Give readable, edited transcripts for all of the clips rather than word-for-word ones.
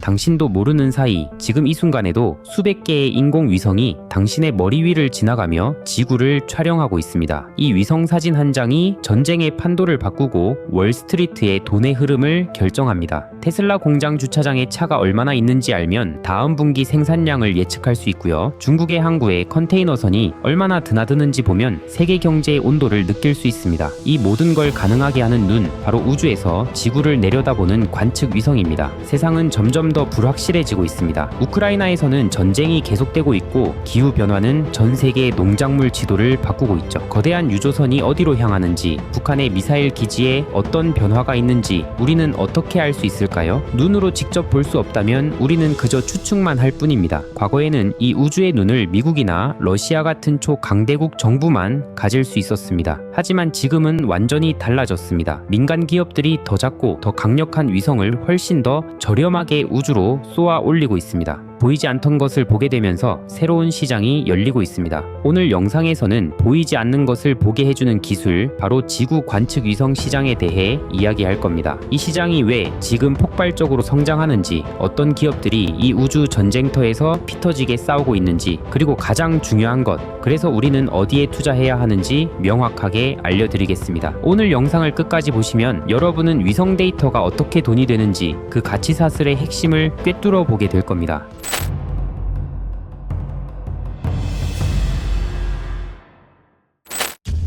당신도 모르는 사이 지금 이 순간에도 수백 개의 인공위성이 당신의 머리 위를 지나가며 지구를 촬영하고 있습니다. 이 위성 사진 한 장이 전쟁의 판도를 바꾸고 월스트리트의 돈의 흐름을 결정합니다. 테슬라 공장 주차장에 차가 얼마나 있는지 알면 다음 분기 생산량을 예측할 수 있고요. 중국의 항구에 컨테이너선이 얼마나 드나드는지 보면 세계 경제의 온도를 느낄 수 있습니다. 이 모든 걸 가능하게 하는 눈, 바로 우주에서 지구를 내려다보는 관측 위성입니다. 세상은 점점 더 불확실해지고 있습니다. 우크라이나에서는 전쟁이 계속되고 있고 기후 변화는 전 세계의 농작물 지도를 바꾸고 있죠. 거대한 유조선이 어디로 향하는지, 북한의 미사일 기지에 어떤 변화가 있는지 우리는 어떻게 알 수 있을까요? 눈으로 직접 볼 수 없다면 우리는 그저 추측만 할 뿐입니다. 과거에는 이 우주의 눈을 미국이나 러시아 같은 초강대국 정부만 가질 수 있었습니다. 하지만 지금은 완전히 달라졌습니다. 민간 기업들이 더 작고 더 강력한 위성을 훨씬 더 저렴하게 우주로 쏘아 올리고 있습니다. 보이지 않던 것을 보게 되면서 새로운 시장이 열리고 있습니다. 오늘 영상에서는 보이지 않는 것을 보게 해주는 기술, 바로 지구 관측 위성 시장에 대해 이야기할 겁니다. 이 시장이 왜 지금 폭발적으로 성장하는지, 어떤 기업들이 이 우주 전쟁터에서 피 터지게 싸우고 있는지, 그리고 가장 중요한 것, 그래서 우리는 어디에 투자해야 하는지 명확하게 알려드리겠습니다. 오늘 영상을 끝까지 보시면 여러분은 위성 데이터가 어떻게 돈이 되는지 그 가치사슬의 핵심을 꿰뚫어 보게 될 겁니다.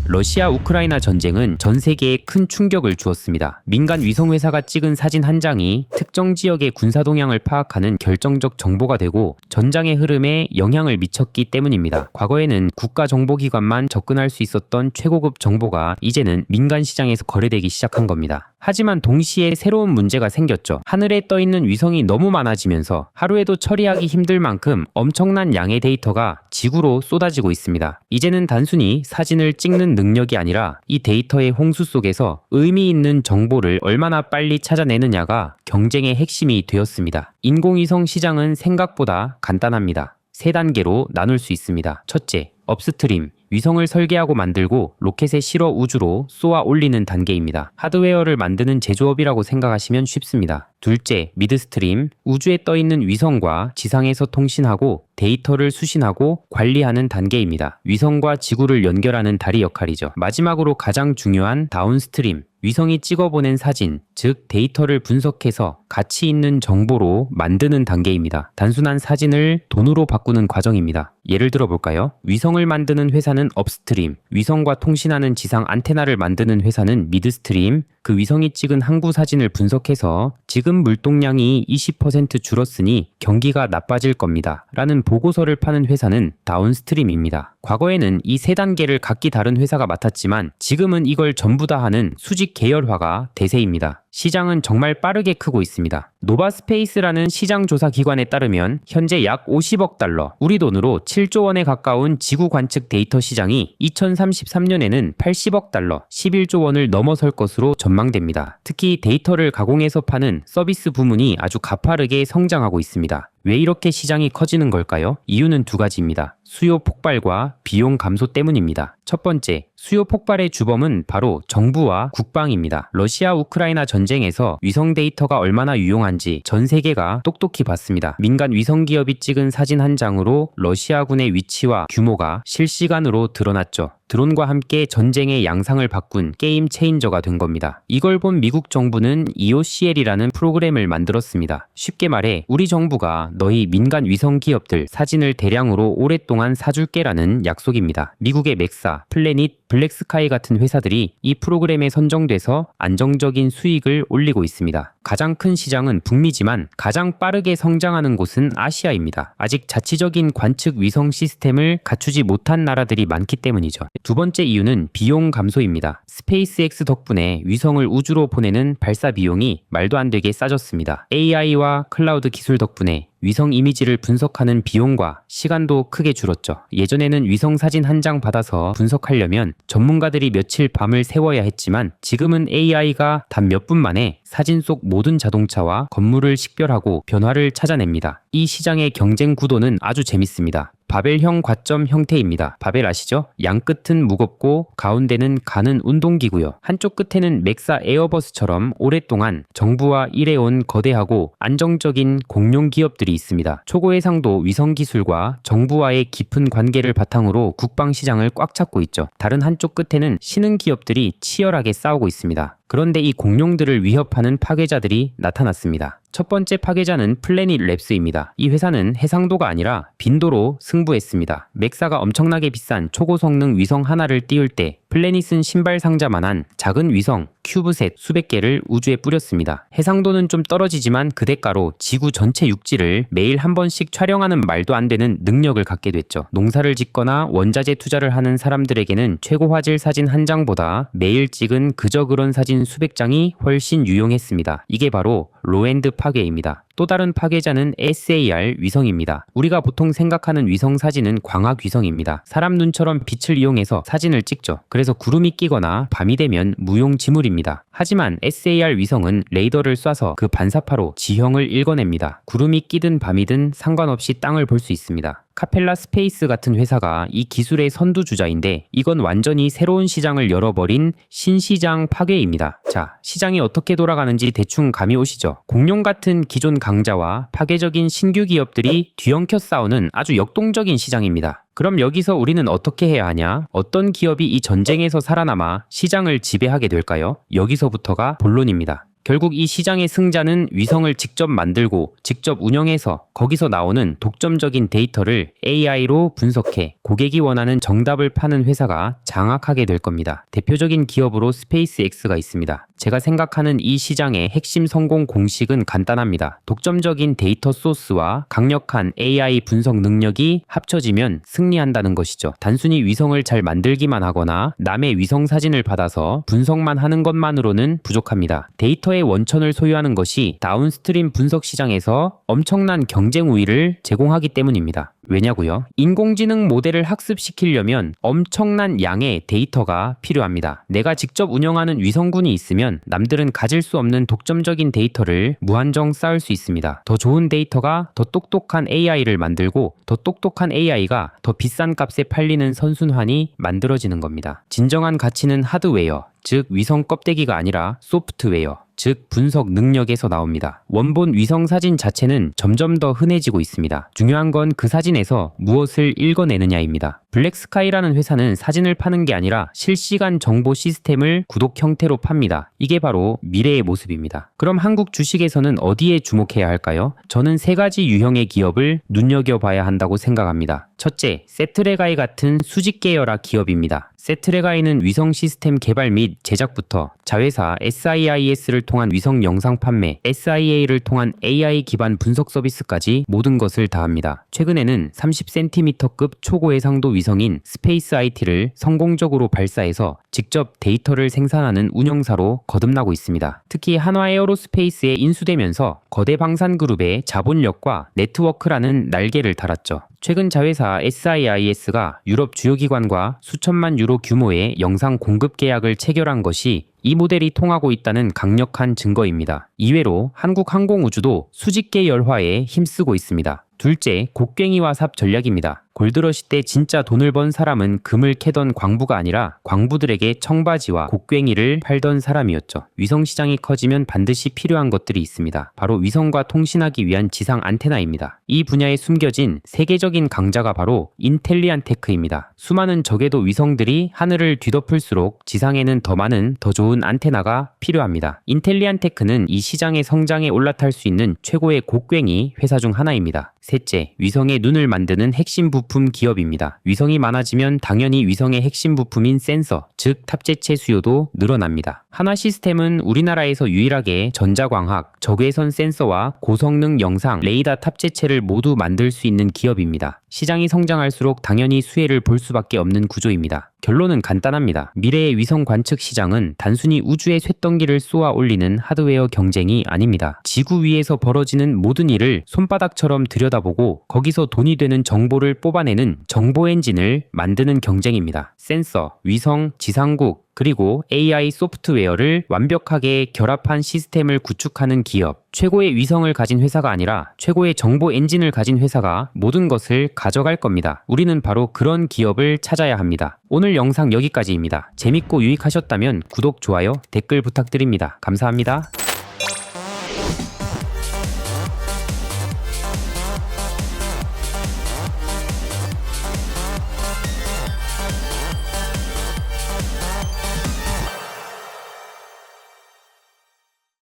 러시아 우크라이나 전쟁은 전 세계에 큰 충격을 주었습니다. 민간 위성회사가 찍은 사진 한 장이 특정 지역의 군사 동향을 파악하는 결정적 정보가 되고 전장의 흐름에 영향을 미쳤기 때문입니다. 과거에는 국가정보기관만 접근할 수 있었던 최고급 정보가 이제는 민간 시장에서 거래되기 시작한 겁니다. 하지만 동시에 새로운 문제가 생겼죠. 하늘에 떠있는 위성이 너무 많아지면서 하루에도 처리하기 힘들 만큼 엄청난 양의 데이터가 지구로 쏟아지고 있습니다. 이제는 단순히 사진을 찍는 능력이 아니라 이 데이터의 홍수 속에서 의미 있는 정보를 얼마나 빨리 찾아내느냐가 경쟁의 핵심이 되었습니다. 인공위성 시장은 생각보다 간단합니다. 세 단계로 나눌 수 있습니다. 첫째, 업스트림. 위성을 설계하고 만들고 로켓에 실어 우주로 쏘아 올리는 단계입니다. 하드웨어를 만드는 제조업이라고 생각하시면 쉽습니다. 둘째, 미드스트림. 우주에 떠있는 위성과 지상에서 통신하고 데이터를 수신하고 관리하는 단계입니다. 위성과 지구를 연결하는 다리 역할이죠. 마지막으로 가장 중요한 다운스트림. 위성이 찍어보낸 사진, 즉 데이터를 분석해서 가치 있는 정보로 만드는 단계입니다. 단순한 사진을 돈으로 바꾸는 과정입니다. 예를 들어 볼까요? 위성을 만드는 회사는 업스트림, 위성과 통신하는 지상 안테나를 만드는 회사는 미드스트림, 그 위성이 찍은 항구 사진을 분석해서 지금 물동량이 20% 줄었으니 경기가 나빠질 겁니다. 라는 보고서를 파는 회사는 다운스트림입니다. 과거에는 이 세 단계를 각기 다른 회사가 맡았지만 지금은 이걸 전부 다 하는 수직 계열화가 대세입니다. 시장은 정말 빠르게 크고 있습니다. 노바스페이스라는 시장 조사 기관에 따르면 현재 약 50억 달러, 우리 돈으로 7조 원에 가까운 지구 관측 데이터 시장이 2033년에는 80억 달러, 11조 원을 넘어설 것으로 전망됩니다. 특히 데이터를 가공해서 파는 서비스 부문이 아주 가파르게 성장하고 있습니다. 왜 이렇게 시장이 커지는 걸까요? 이유는 두 가지입니다. 수요 폭발과 비용 감소 때문입니다. 첫 번째, 수요 폭발의 주범은 바로 정부와 국방입니다. 러시아 우크라이나 전쟁에서 위성 데이터가 얼마나 유용한지 전 세계가 똑똑히 봤습니다. 민간 위성 기업이 찍은 사진 한 장으로 러시아군의 위치와 규모가 실시간으로 드러났죠. 드론과 함께 전쟁의 양상을 바꾼 게임 체인저가 된 겁니다. 이걸 본 미국 정부는 EOCL이라는 프로그램을 만들었습니다. 쉽게 말해 우리 정부가 너희 민간 위성 기업들 사진을 대량으로 오랫동안 사줄게라는 약속입니다. 미국의 맥사, 플래닛, 블랙스카이 같은 회사들이 이 프로그램에 선정돼서 안정적인 수익을 올리고 있습니다. 가장 큰 시장은 북미지만 가장 빠르게 성장하는 곳은 아시아입니다. 아직 자치적인 관측 위성 시스템을 갖추지 못한 나라들이 많기 때문이죠. 두 번째 이유는 비용 감소입니다. 스페이스X 덕분에 위성을 우주로 보내는 발사 비용이 말도 안 되게 싸졌습니다. AI와 클라우드 기술 덕분에 위성 이미지를 분석하는 비용과 시간도 크게 줄었죠. 예전에는 위성 사진 한 장 받아서 분석하려면 전문가들이 며칠 밤을 새워야 했지만 지금은 AI가 단 몇 분 만에 사진 속 모든 자동차와 건물을 식별하고 변화를 찾아냅니다. 이 시장의 경쟁 구도는 아주 재밌습니다. 바벨형 과점 형태입니다. 바벨 아시죠? 양 끝은 무겁고 가운데는 가는 운동기구요. 한쪽 끝에는 맥사 에어버스처럼 오랫동안 정부와 일해온 거대하고 안정적인 공룡 기업들이 있습니다. 초고해상도 위성기술과 정부와의 깊은 관계를 바탕으로 국방시장을 꽉 잡고 있죠. 다른 한쪽 끝에는 신흥 기업들이 치열하게 싸우고 있습니다. 그런데 이 공룡들을 위협하는 파괴자들이 나타났습니다. 첫 번째 파괴자는 플래닛 랩스입니다. 이 회사는 해상도가 아니라 빈도로 승부했습니다. 맥사가 엄청나게 비싼 초고성능 위성 하나를 띄울 때 플래닛은 신발 상자만한 작은 위성 큐브셋 수백 개를 우주에 뿌렸습니다. 해상도는 좀 떨어지지만 그 대가로 지구 전체 육지를 매일 한 번씩 촬영하는 말도 안 되는 능력을 갖게 됐죠. 농사를 짓거나 원자재 투자를 하는 사람들에게는 최고 화질 사진 한 장보다 매일 찍은 그저 그런 사진 수백 장이 훨씬 유용했습니다. 이게 바로 로엔드 파괴입니다. 또 다른 파괴자는 SAR 위성입니다. 우리가 보통 생각하는 위성 사진은 광학 위성입니다. 사람 눈처럼 빛을 이용해서 사진을 찍죠. 그래서 구름이 끼거나 밤이 되면 무용지물입니다. 하지만 SAR 위성은 레이더를 쏴서 그 반사파로 지형을 읽어냅니다. 구름이 끼든 밤이든 상관없이 땅을 볼 수 있습니다. 카펠라 스페이스 같은 회사가 이 기술의 선두주자인데 이건 완전히 새로운 시장을 열어버린 신시장 파괴입니다. 자, 시장이 어떻게 돌아가는지 대충 감이 오시죠? 공룡 같은 기존 강자와 파괴적인 신규 기업들이 뒤엉켜 싸우는 아주 역동적인 시장입니다. 그럼 여기서 우리는 어떻게 해야 하냐? 어떤 기업이 이 전쟁에서 살아남아 시장을 지배하게 될까요? 여기서부터가 본론입니다. 결국 이 시장의 승자는 위성을 직접 만들고 직접 운영해서 거기서 나오는 독점적인 데이터를 AI로 분석해 고객이 원하는 정답을 파는 회사가 장악하게 될 겁니다. 대표적인 기업으로 스페이스X가 있습니다. 제가 생각하는 이 시장의 핵심 성공 공식은 간단합니다. 독점적인 데이터 소스와 강력한 AI 분석 능력이 합쳐지면 승리한다는 것이죠. 단순히 위성을 잘 만들기만 하거나 남의 위성 사진을 받아서 분석만 하는 것만으로는 부족합니다. 데이터의 원천을 소유하는 것이 다운스트림 분석 시장에서 엄청난 경쟁 우위를 제공하기 때문입니다. 왜냐고요? 인공지능 모델을 학습시키려면 엄청난 양의 데이터가 필요합니다. 내가 직접 운영하는 위성군이 있으면 남들은 가질 수 없는 독점적인 데이터를 무한정 쌓을 수 있습니다. 더 좋은 데이터가 더 똑똑한 AI를 만들고 더 똑똑한 AI가 더 비싼 값에 팔리는 선순환이 만들어지는 겁니다. 진정한 가치는 하드웨어, 즉 위성 껍데기가 아니라 소프트웨어, 즉 분석 능력에서 나옵니다. 원본 위성 사진 자체는 점점 더 흔해지고 있습니다. 중요한 건 그 사진에서 무엇을 읽어내느냐입니다. 블랙스카이라는 회사는 사진을 파는 게 아니라 실시간 정보 시스템을 구독 형태로 팝니다. 이게 바로 미래의 모습입니다. 그럼 한국 주식에서는 어디에 주목해야 할까요? 저는 세 가지 유형의 기업을 눈여겨봐야 한다고 생각합니다. 첫째, 세트레가이 같은 수직 계열화 기업입니다. 세트레가이는 위성 시스템 개발 및 제작부터 자회사 SIIS를 통한 위성 영상 판매, SIA를 통한 AI 기반 분석 서비스까지 모든 것을 다합니다. 최근에는 30cm급 초고해상도 위성인 스페이스 IT를 성공적으로 발사해서 직접 데이터를 생산하는 운영사로 거듭나고 있습니다. 특히 한화에어로스페이스에 인수되면서 거대 방산그룹의 자본력과 네트워크라는 날개를 달았죠. 최근 자회사 SIIS가 유럽 주요 기관과 수천만 유로 규모의 영상 공급 계약을 체결한 것이 이 모델이 통하고 있다는 강력한 증거입니다. 이외로 한국항공우주도 수직계 열화에 힘쓰고 있습니다. 둘째, 곡괭이와 삽 전략입니다. 골드러시 때 진짜 돈을 번 사람은 금을 캐던 광부가 아니라 광부들에게 청바지와 곡괭이를 팔던 사람이었죠. 위성 시장이 커지면 반드시 필요한 것들이 있습니다. 바로 위성과 통신하기 위한 지상 안테나입니다. 이 분야에 숨겨진 세계적인 강자가 바로 인텔리안테크입니다. 수많은 적외도 위성들이 하늘을 뒤덮을수록 지상에는 더 많은 더 좋은 안테나가 필요합니다. 인텔리안테크는 이 시장의 성장에 올라탈 수 있는 최고의 곡괭이 회사 중 하나입니다. 셋째, 위성의 눈을 만드는 핵심 부품 기업입니다. 위성이 많아지면 당연히 위성의 핵심 부품인 센서, 즉 탑재체 수요도 늘어납니다. 한화시스템은 우리나라에서 유일하게 전자광학, 적외선 센서와 고성능 영상, 레이더 탑재체를 모두 만들 수 있는 기업입니다. 시장이 성장할수록 당연히 수혜를 볼 수밖에 없는 구조입니다. 결론은 간단합니다. 미래의 위성 관측 시장은 단순히 우주에 쇳덩기를 쏘아 올리는 하드웨어 경쟁이 아닙니다. 지구 위에서 벌어지는 모든 일을 손바닥처럼 들여다보고 거기서 돈이 되는 정보를 뽑아내는 정보 엔진을 만드는 경쟁입니다. 센서, 위성, 지상국, 그리고 AI 소프트웨어를 완벽하게 결합한 시스템을 구축하는 기업, 최고의 위성을 가진 회사가 아니라 최고의 정보 엔진을 가진 회사가 모든 것을 가져갈 겁니다. 우리는 바로 그런 기업을 찾아야 합니다. 오늘 영상 여기까지입니다. 재밌고 유익하셨다면 구독, 좋아요, 댓글 부탁드립니다. 감사합니다.